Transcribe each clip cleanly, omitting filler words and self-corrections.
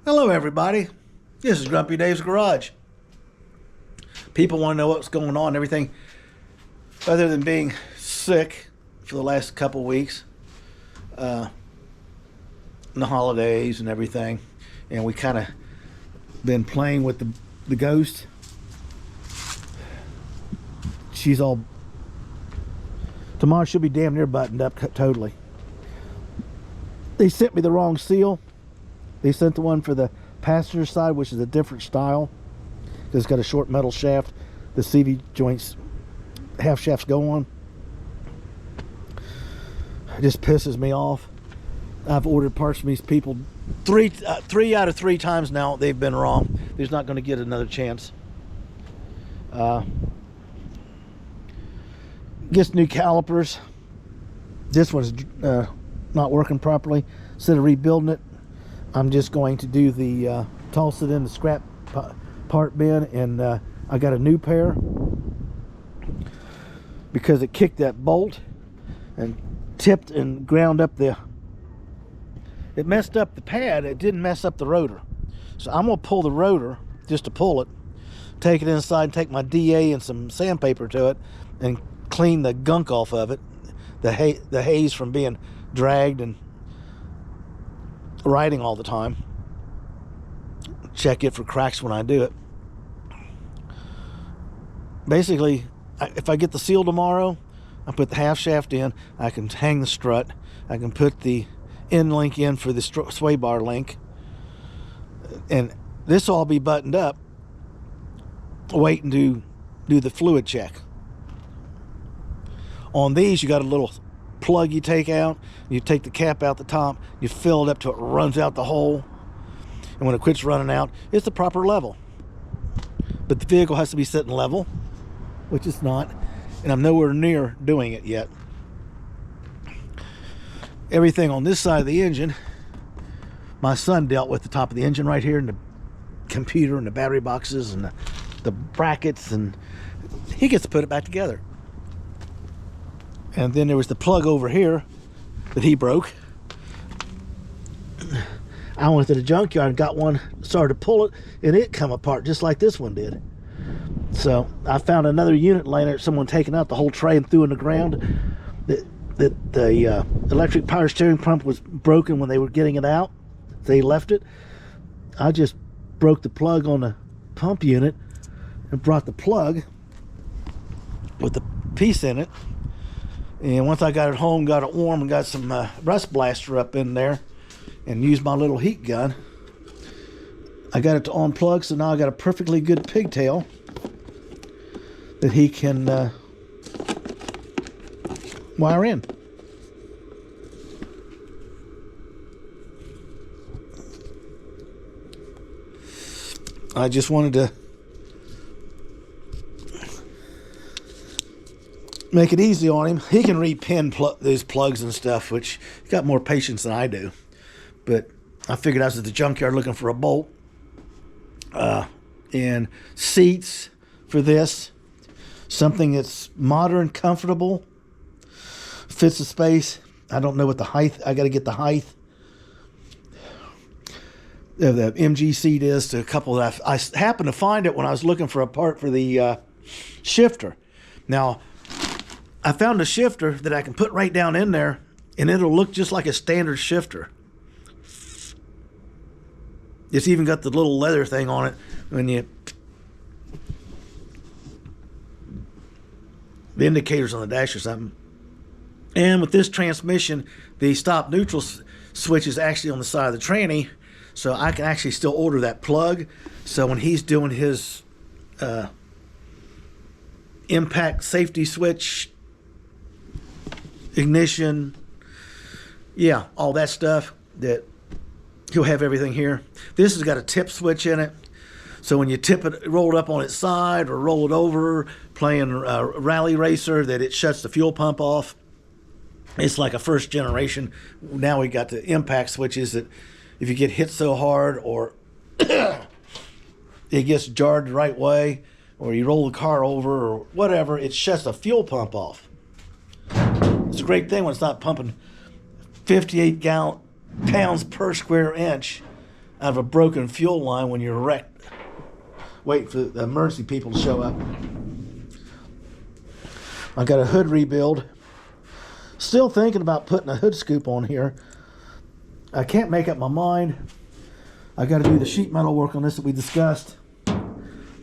Hello, everybody. This is Grumpy Dave's Garage. People want to know what's going on and everything. Other than being sick for the last couple weeks, and the holidays and everything, and we kind of been playing with the ghost. She's all tomorrow. She'll be damn near buttoned up totally. They sent me the wrong seal. They sent the one for the passenger side, which is a different style. It's got a short metal shaft. The CV joints, half shafts go on. It just pisses me off. I've ordered parts from these people three out of 3 times now. They've been wrong. There's not going to get another chance. Gets new calipers. This one's not working properly. Instead of rebuilding it, I'm just going to do the toss it in the scrap part bin, and I got a new pair because it kicked that bolt and tipped and ground up it messed up the pad. It didn't mess up the rotor. So I'm gonna pull the rotor just to pull it, take it inside, and take my DA and some sandpaper to it and clean the gunk off of it, the haze from being dragged and riding all the time. Check it for cracks when I do it. Basically, if I get the seal tomorrow, I put the half shaft in, I can hang the strut, I can put the end link in for the sway bar link, and this will all be buttoned up, waiting to do the fluid check. On these, you got a little plug you take out, you take the cap out the top, you fill it up till it runs out the hole, and when it quits running out, it's the proper level. But the vehicle has to be sitting level, which it's not, and I'm nowhere near doing it yet. Everything on this side of the engine, my son dealt with the top of the engine right here, and the computer and the battery boxes and the brackets, and he gets to put it back together. And then there was the plug over here that he broke. I went to the junkyard and got one, started to pull it, and it come apart just like this one did. So I found another unit laying there, someone taking out the whole tray and threw in the ground. The electric power steering pump was broken when they were getting it out. They left it. I just broke the plug on the pump unit and brought the plug with the piece in it. And once I got it home, got it warm, and got some rust blaster up in there, and used my little heat gun, I got it to unplug, so now I got a perfectly good pigtail that he can wire in. I just wanted to make it easy on him. He can repin these plugs and stuff, which he's got more patience than I do. But I figured I was at the junkyard looking for a bolt and seats for this. Something that's modern, comfortable, fits the space. I don't know what the height. I got to get the height of the MG seat is to a couple that I happened to find it when I was looking for a part for the shifter. Now, I found a shifter that I can put right down in there, and it'll look just like a standard shifter. It's even got the little leather thing on it when the indicators on the dash or something. And with this transmission, the stop neutral switch is actually on the side of the tranny, so I can actually still order that plug. So when he's doing his impact safety switch, ignition, yeah, all that stuff, that he'll have everything here. This has got a tip switch in it, so when you tip it, roll it up on its side or roll it over, playing rally racer, that it shuts the fuel pump off. It's like a first generation. Now we got the impact switches that if you get hit so hard, or it gets jarred the right way, or you roll the car over or whatever, it shuts the fuel pump off. It's a great thing when it's not pumping 58 pounds per square inch out of a broken fuel line when you're wrecked. Wait for the emergency people to show up. I got a hood rebuild. Still thinking about putting a hood scoop on here. I can't make up my mind. I got to do the sheet metal work on this that we discussed.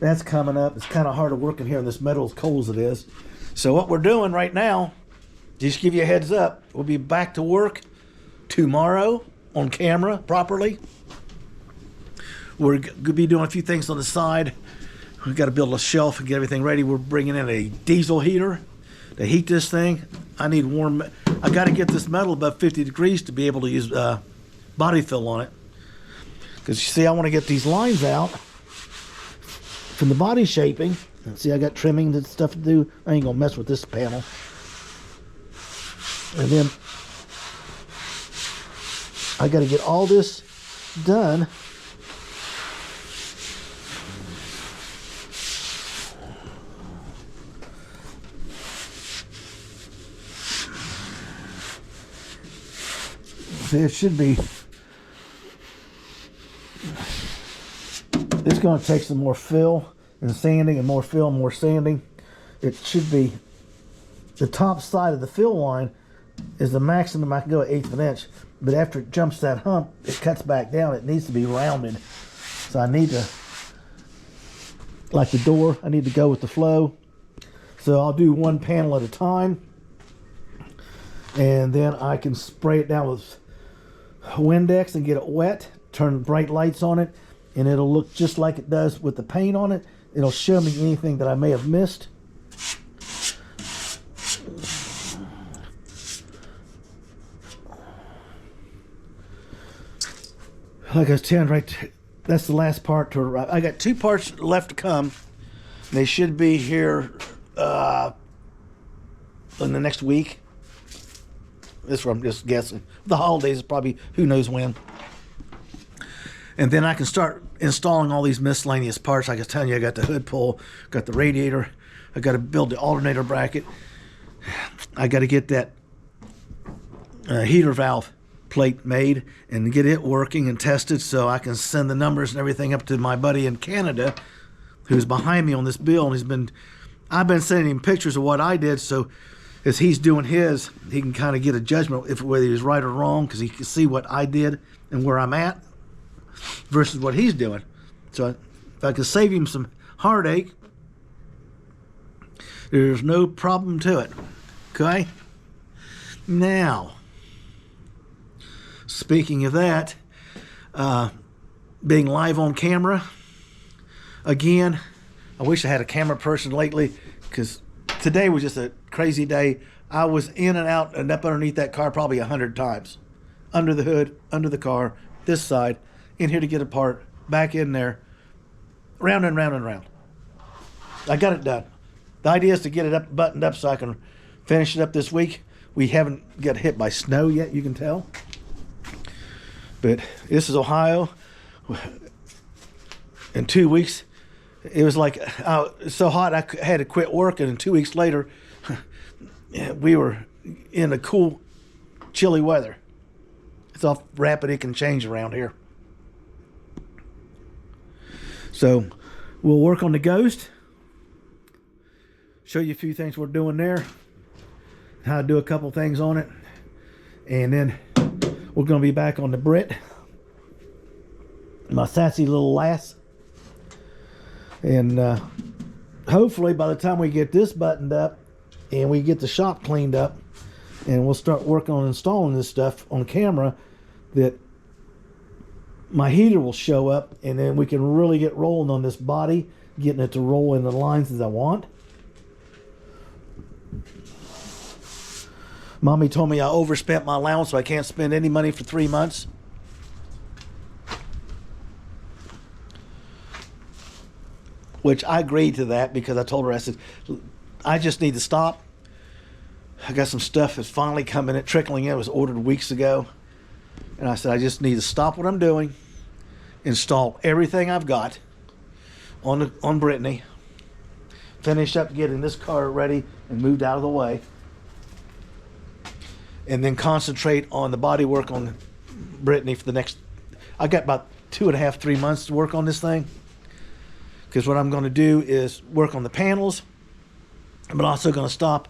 That's coming up. It's kind of hard to work in here, and this metal as cold as it is. So what we're doing right now, just give you a heads up, we'll be back to work tomorrow on camera properly. We're going to be doing a few things on the side. We've got to build a shelf and get everything ready. We're bringing in a diesel heater to heat this thing. I need warm. I got to get this metal above 50 degrees to be able to use body fill on it. Because you see, I want to get these lines out from the body shaping. And see, I got trimming and stuff to do. I ain't going to mess with this panel. And then I got to get all this done. See, it should be. It's going to take some more fill and sanding, and more fill and more sanding. It should be the top side of the fill line is the maximum I can go at 1/8 of an inch. But after it jumps that hump, it cuts back down. It needs to be rounded. So I need to, like the door, I need to go with the flow. So I'll do one panel at a time. And then I can spray it down with Windex and get it wet, turn bright lights on it, and it'll look just like it does with the paint on it. It'll show me anything that I may have missed. Like I was telling right, that's the last part to arrive. I got 2 parts left to come. They should be here in the next week. This is what I'm just guessing. The holidays is probably who knows when. And then I can start installing all these miscellaneous parts. Like I was telling you, I got the hood pull, got the radiator, I got to build the alternator bracket. I got to get that heater valve plate made and get it working and tested so I can send the numbers and everything up to my buddy in Canada who's behind me on this bill. And I've been sending him pictures of what I did, so as he's doing his, he can kind of get a judgment if whether he was right or wrong, because he can see what I did and where I'm at versus what he's doing. So if I can save him some heartache, there's no problem to it. Okay? Now, speaking of that, being live on camera, again, I wish I had a camera person lately, because today was just a crazy day. I was in and out and up underneath that car probably 100 times. Under the hood, under the car, this side, in here to get a part, back in there, round and round and round. I got it done. The idea is to get it up, buttoned up so I can finish it up this week. We haven't got hit by snow yet, you can tell. But this is Ohio. In 2 weeks, it was like so hot I had to quit work, and 2 weeks later, we were in a cool, chilly weather. It's all rapid. It can change around here. So we'll work on the Ghost. Show you a few things we're doing there. How to do a couple things on it. And then we're going to be back on the Brit. My sassy little lass. And hopefully by the time we get this buttoned up and we get the shop cleaned up and we'll start working on installing this stuff on camera, that my heater will show up, and then we can really get rolling on this body, getting it to roll in the lines as I want. Mommy told me I overspent my allowance, so I can't spend any money for 3 months. Which I agreed to that, because I told her, I said, I just need to stop. I got some stuff that's finally coming in, trickling in. It was ordered weeks ago. And I said, I just need to stop what I'm doing, install everything I've got on Brittany, finish up getting this car ready and moved out of the way, and then concentrate on the body work on Brittany for the next. I got about 2.5, 3 months to work on this thing. Because what I'm going to do is work on the panels, but also going to stop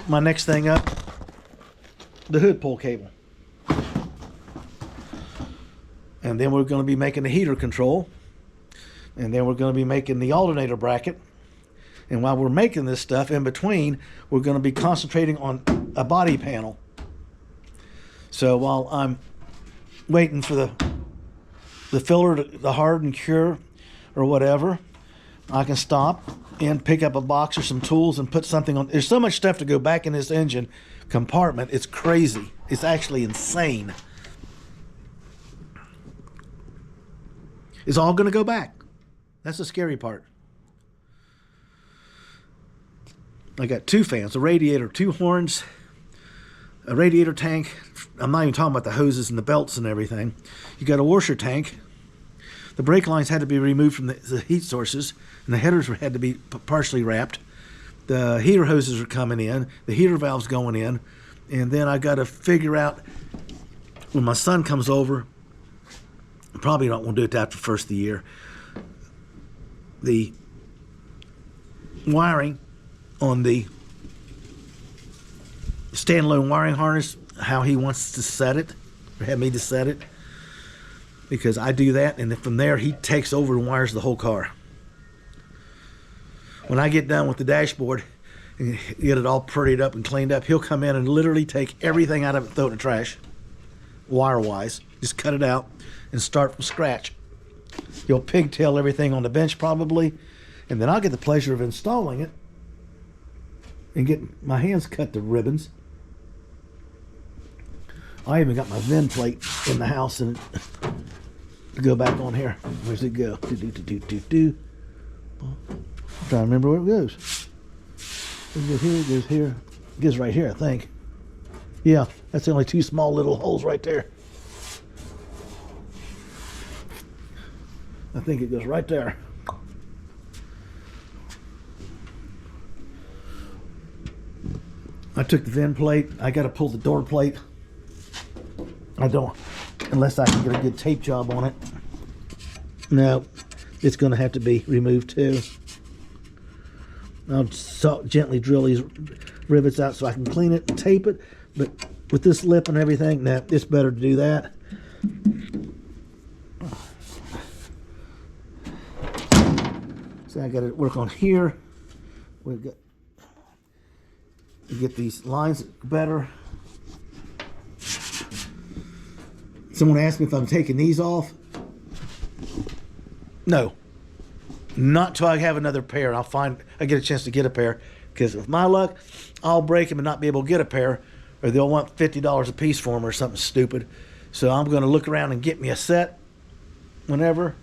my next thing up, the hood pull cable. And then we're going to be making the heater control. And then we're going to be making the alternator bracket. And while we're making this stuff in between, we're going to be concentrating on a body panel. So while I'm waiting for the filler to harden, cure, or whatever, I can stop and pick up a box or some tools and put something on. There's so much stuff to go back in this engine compartment. It's crazy. It's actually insane. It's all going to go back. That's the scary part. I got 2 fans, a radiator, 2 horns, a radiator tank. I'm not even talking about the hoses and the belts and everything. You got a washer tank. The brake lines had to be removed from the heat sources, and the headers had to be partially wrapped. The heater hoses are coming in, the heater valve's going in, and then I got to figure out when my son comes over. Probably not want to do it after the first of the year. The wiring on the standalone wiring harness, how he wants to set it, or have me to set it, because I do that, and then from there he takes over and wires the whole car. When I get done with the dashboard and get it all prettied up and cleaned up, he'll come in and literally take everything out of it and throw it in the trash, wire-wise. Just cut it out and start from scratch. He'll pigtail everything on the bench probably, and then I'll get the pleasure of installing it and getting my hands cut to ribbons. I even got my VIN plate in the house and to go back on here. Where's it go? I'm trying to remember where it goes. It goes here, it goes here. It goes right here, I think. Yeah, that's the only 2 small little holes right there. I think it goes right there. I took the VIN plate. I got to pull the door plate. I don't, unless I can get a good tape job on it. No, it's going to have to be removed too. I'll gently drill these rivets out so I can clean it and tape it. But with this lip and everything, nah, it's better to do that. So I got to work on here. We've got to get these lines better. Someone asked me if I'm taking these off. No, not till I have another pair. I get a chance to get a pair, because with my luck, I'll break them and not be able to get a pair, or they'll want $50 a piece for them or something stupid. So I'm going to look around and get me a set whenever.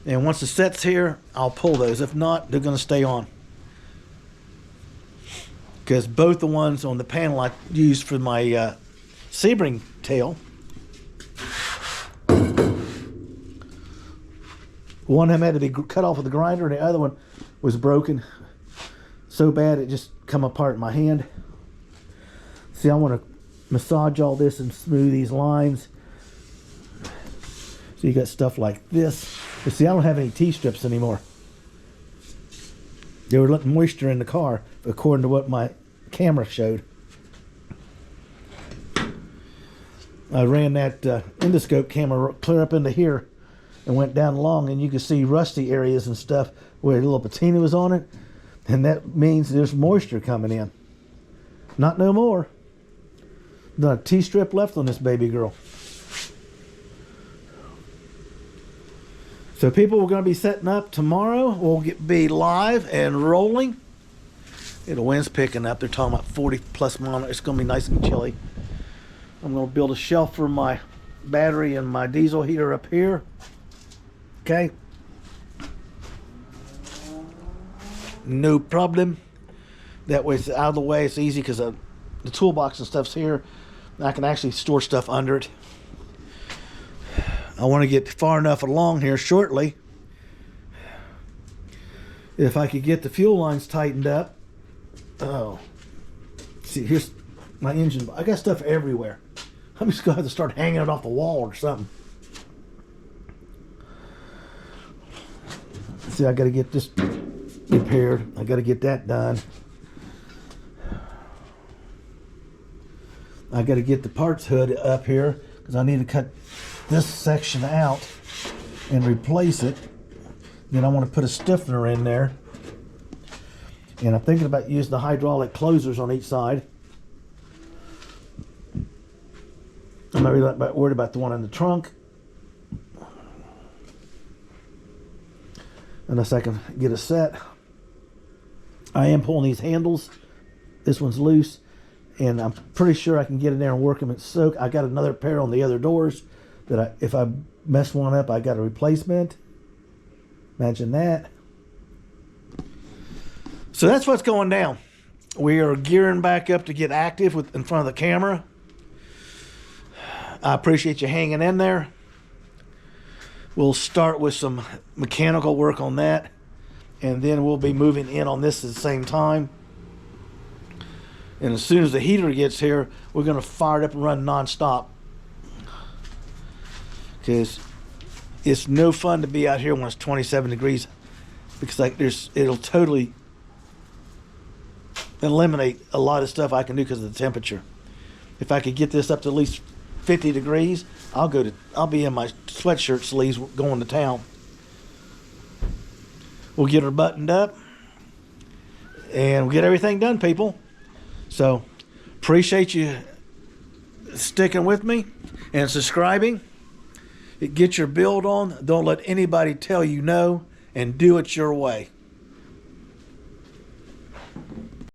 And once the set's here, I'll pull those. If not, they're going to stay on. Because both the ones on the panel I used for my Sebring tail, one of them had to be cut off with a grinder, and the other one was broken so bad it just come apart in my hand. See, I want to massage all this and smooth these lines. So you got stuff like this. But see, I don't have any T-strips anymore. They were letting moisture in the car, according to what my camera showed. I ran that endoscope camera clear up into here and went down along, and you can see rusty areas and stuff where the little patina was on it, and that means there's moisture coming in. Not no more. Not a T-strip left on this baby girl. So people are going to be setting up tomorrow. We'll be live and rolling. The wind's picking up. They're talking about 40 plus miles. It's going to be nice and chilly. I'm going to build a shelf for my battery and my diesel heater up here. Okay. No problem. That way it's out of the way. It's easy because the toolbox and stuff's here. I can actually store stuff under it. I want to get far enough along here shortly. If I could get the fuel lines tightened up. Oh. See, here's my engine. I got stuff everywhere. I'm just going to have to start hanging it off the wall or something. See, I got to get this repaired. I got to get that done. I got to get the parts hood up here because I need to cut this section out and replace it. Then I want to put a stiffener in there. And I'm thinking about using the hydraulic closers on each side. I'm not really worried about the one in the trunk, unless I can get a set. I am pulling these handles. This one's loose, and I'm pretty sure I can get in there and work them and soak. I got another pair on the other doors that if I mess one up, I got a replacement. Imagine that. So that's what's going down. We are gearing back up to get active in front of the camera. I appreciate you hanging in there. We'll start with some mechanical work on that, and then we'll be moving in on this at the same time. And as soon as the heater gets here, we're going to fire it up and run non-stop, because it's no fun to be out here when it's 27 degrees, because it'll totally eliminate a lot of stuff I can do because of the temperature. If I could get this up to at least 50 degrees, I'll be in my sweatshirt sleeves going to town. We'll get her buttoned up and we'll get everything done, people. So appreciate you sticking with me and subscribing. Get your build on. Don't let anybody tell you no, and do it your way.